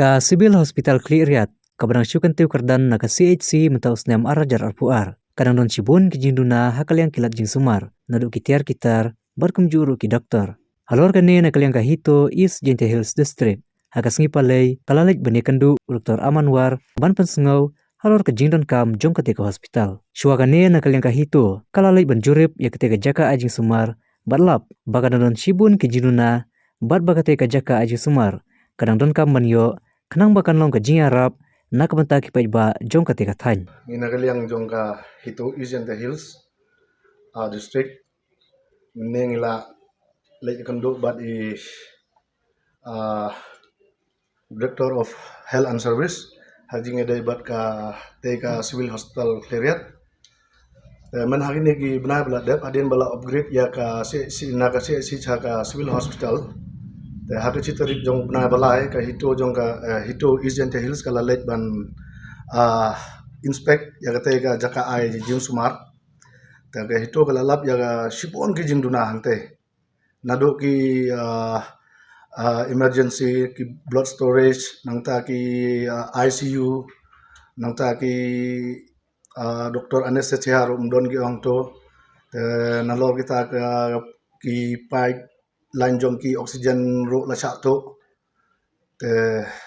Ka Sibil Hospital Kliriat, kabadang syukan tiu kardan na ka CHC mentaus nem arajar arpuar. Kadang don cibun ki jinduna hakaliang kilat jing sumar, nadu kitar barkum juru ki doktor. Halor kane na kaliang kahito East Jente Hills District. Hakas ngipalay kalalek banikandu Dr. Amanwar ban pensengau halor ke jingdon kam jong ketika hospital. Syua kane na kaliang kahito kalalek banjurip ya ketika jaka ajing sumar batlap baka don cibun ki jinduna bat baka teka jaka ajing sumar. Kadang don kam banyo kenang bakan long ke jing arab nak benta ki ba jong ketika than. Ina kaliang jong ka hito East Jente Hills district nengila lek kanduk bat i Director of Health and Service hajing edai bat ka teka Civil Hospital Kliriat. Man hari ni gi benar bela dep adin bala upgrade ya ka si ka Civil Hospital. Te hak citarik jong benar balai ka hito jong ka hito East Jente Hills kala late ban inspect ya ka teka jaka ai jing sumar. Te ka hito kala lap ya ka shipon ki jing duna hante. Nado ki emergency ki blood storage nangta ki ICU nangta ki doktor anesthesia don ki ong to nalor kita ki pipe line jong ki oxygen ro la cha to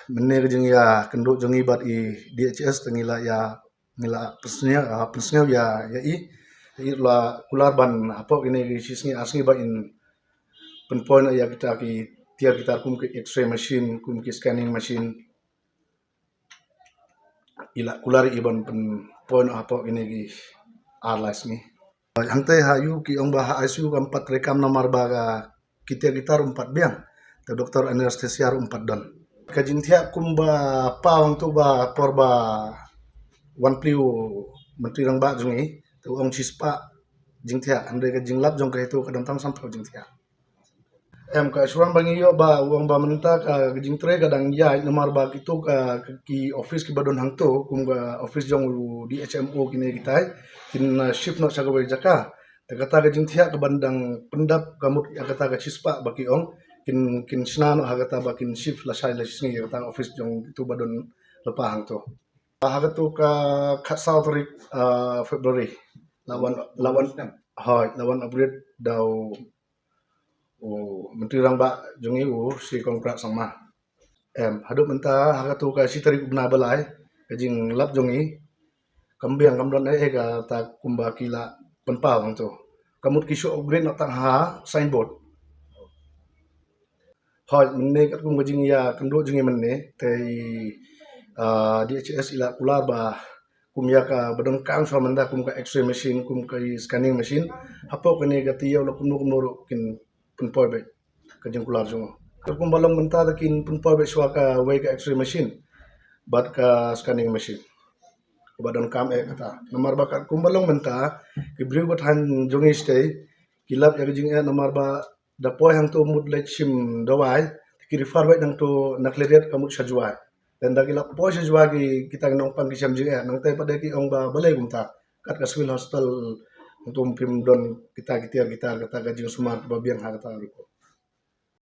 menne jeng ya kendo jeng ibat i DHS tengila ya ngila persnya ya i la kular ban apa ini sisni asni ba in penpoint ya kita ki tiar kita kum ke x-ray machine kum ke scanning machine ila kular iban pen point apa ini ki arlas ni hante hayu ki ong bah ICU kampat rekam nomor baga kita empat biang te doktor anestesia 4 don kajin thia kum ba pawang tu ba porba wan pliu menteri rang ba jungi tu ong cispa jing thia ande ka jing lap jong ka itu kadang tang sampai jing thia em ka surang bangi yo ba uang ba menenta ka jing tre kadang ya nomor ba itu ka ki office ki badon hang to kum ga office jong di HMO kini kita kin shift no sago jaka te kata ka jing thia ka bandang pendap kamut ya kata ka cispa baki ong kin snan ha kata ba kin shift la sai la singi ya kata office jong itu badon lepa hang to ha kata ka South February lawan upgrade daw menteri rang ba jungi si kongkrak sama hadap menta hakatu ka si tarik bna balai kajing lap jungi kambiang kamdon ka ta kumba kila penpa wang tu kamut kisu upgrade nak tang ha signboard menne kat kum kajing ya kendo jungi menne tei DHS ila kular ba kum ya ka badang kang so manda kum ka x-ray machine kum ka scanning machine hapo kene ka tiyaw la kum no kin punpoi be kajing kular jong kum balong menta kin punpoi be swa ka way ka x-ray machine bat ka scanning machine badon kam kata nomor ba kum balong menta ki briu bat han jongi stay kilap ya kajing nomor ba da poi hang to mud lek sim dawai ki refer way dang to nakleriat kamut sajwai dan dagila po sa juwagi kita nong pangkisam jing nang tay pada ki ong ba balay kumta kat ka Civil Hospital untuk pim don kita kata gajing sumar ba biang ha kata